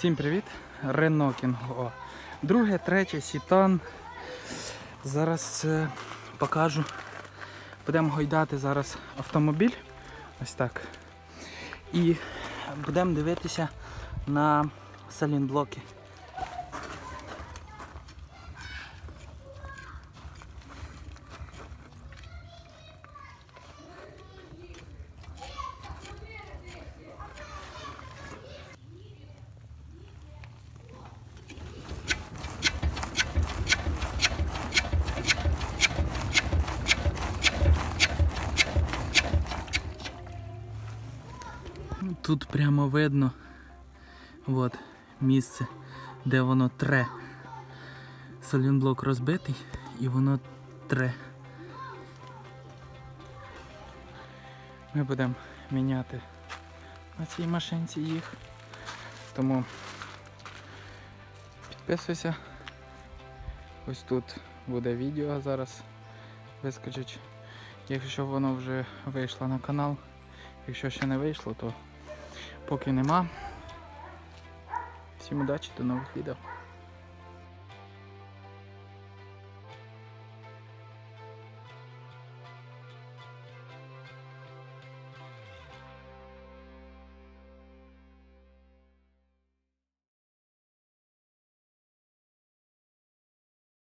Всім привіт! Рено Кінго. Друге, третє, Сітан. Зараз покажу. Будемо гойдати зараз автомобіль. Ось так. І будемо дивитися на салінблоки. Тут прямо видно от, місце, де воно тре. Салінблок розбитий і воно тре. Ми будемо міняти на цій машинці їх. Тому підписуйся. Ось тут буде відео зараз вискочить. Якщо воно вже вийшло на канал. Якщо ще не вийшло, то поки нема. Всім удачі, до нових відео.